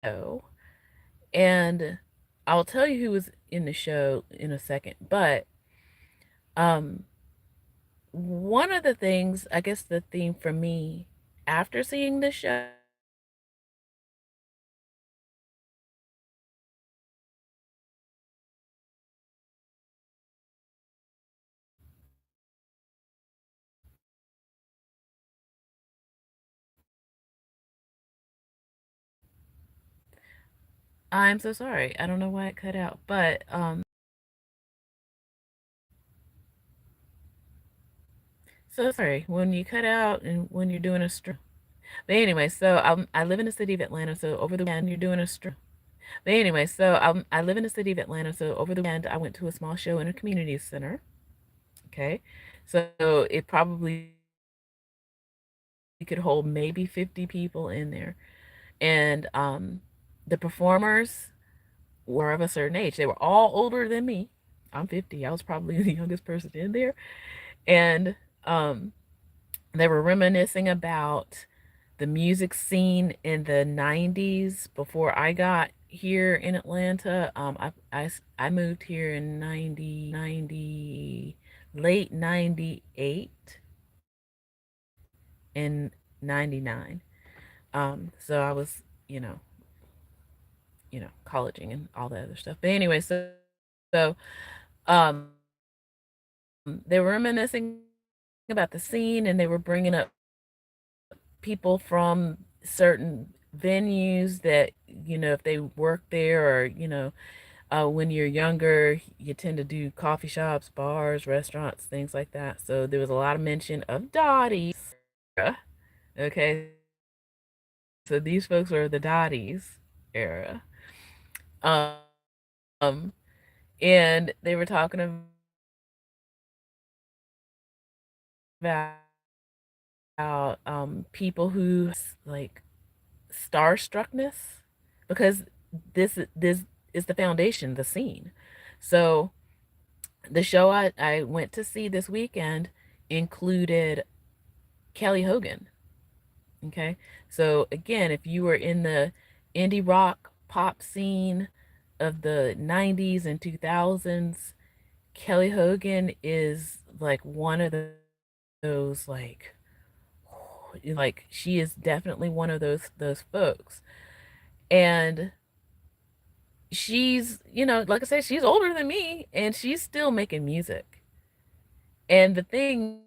show, and I'll tell you who was in the show in a second. But um, one of the things, I guess, the theme for me after seeing the show. I'm so sorry. I don't know why it cut out, but so sorry when you cut out and when you're doing a stream. But anyway, so I live in the city of Atlanta, so over the weekend you're doing a stream. But anyway, so I live in the city of Atlanta, so over the weekend I went to a small show in a community center. Okay, so it probably could hold maybe 50 people in there, and the performers were of a certain age. They were all older than me. I'm 50. I was probably the youngest person in there, and um, they were reminiscing about the music scene in the 90s before I got here in Atlanta. I moved here in 90, late 98 and 99. So I was, colleging and all that other stuff. But anyway, so um, they were reminiscing about the scene, and they were bringing up people from certain venues that, if they work there, or when you're younger, you tend to do coffee shops, bars, restaurants, things like that. So there was a lot of mention of Dottie's. Okay, so these folks are the Dottie's era. Um, and they were talking about people who like starstruckness, because this is the foundation, the scene. So the show I went to see this weekend included Kelly Hogan. Okay. So again, if you were in the indie rock pop scene of the 90s and 2000s, Kelly Hogan is like one of those like she is definitely one of those folks. And she's, like I said, she's older than me and she's still making music. And the thing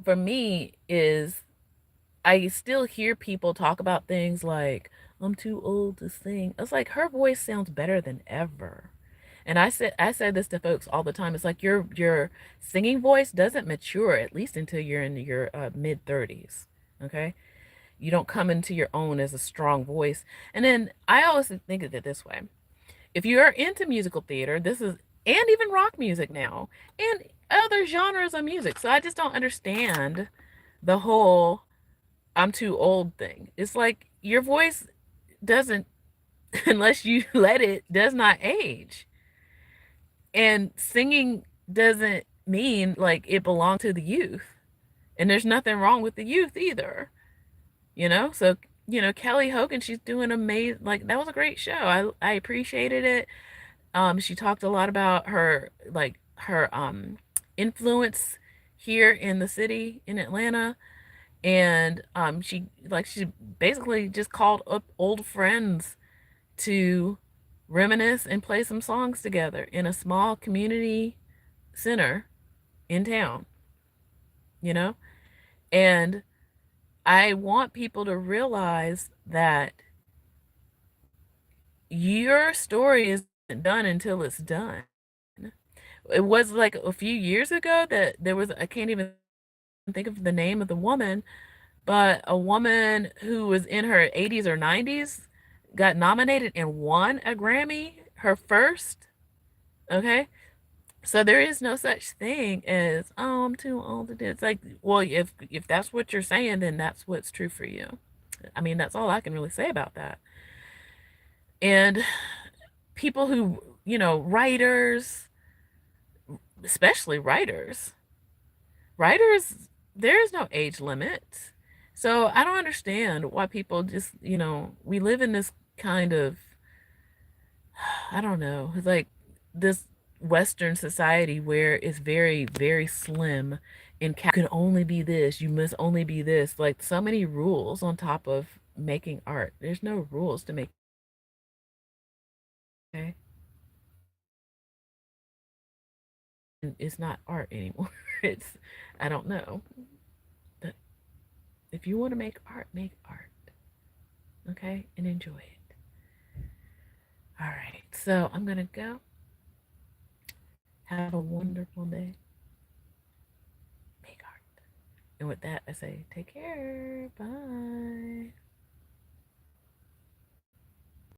for me is I still hear people talk about things like, I'm too old to sing. It's like her voice sounds better than ever. And I said this to folks all the time. It's like your singing voice doesn't mature at least until you're in your mid 30s. Okay? You don't come into your own as a strong voice. And then I always think of it this way. If you are into musical theater, this is, and even rock music now, and other genres of music. So I just don't understand the whole I'm too old thing. It's like your voice doesn't, unless you let it, does not age. And singing doesn't mean like it belonged to the youth. And there's nothing wrong with the youth either. So Kelly Hogan, she's doing amazing. Like that was a great show. I appreciated it. She talked a lot about her influence here in the city in Atlanta, and she basically just called up old friends to reminisce and play some songs together in a small community center in town, you know? And I want people to realize that your story isn't done until it's done. It was like a few years ago that there was, I can't even think of the name of the woman, but a woman who was in her 80s or 90s got nominated and won a Grammy, her first. Okay. So there is no such thing as, oh, I'm too old to do it. It's like, well, if that's what you're saying, then that's what's true for you. I mean, that's all I can really say about that. And people who, writers, especially writers, there is no age limit. So I don't understand why people just, we live in this kind of, I don't know, it's like this Western society where it's very, very slim and you can only be this, you must only be this. Like so many rules on top of making art. There's no rules to make. Okay. It's not art anymore. It's, I don't know. But if you want to make art, make art. Okay? And enjoy it. All right. So I'm going to go. Have a wonderful day. Make art. And with that, I say, take care. Bye.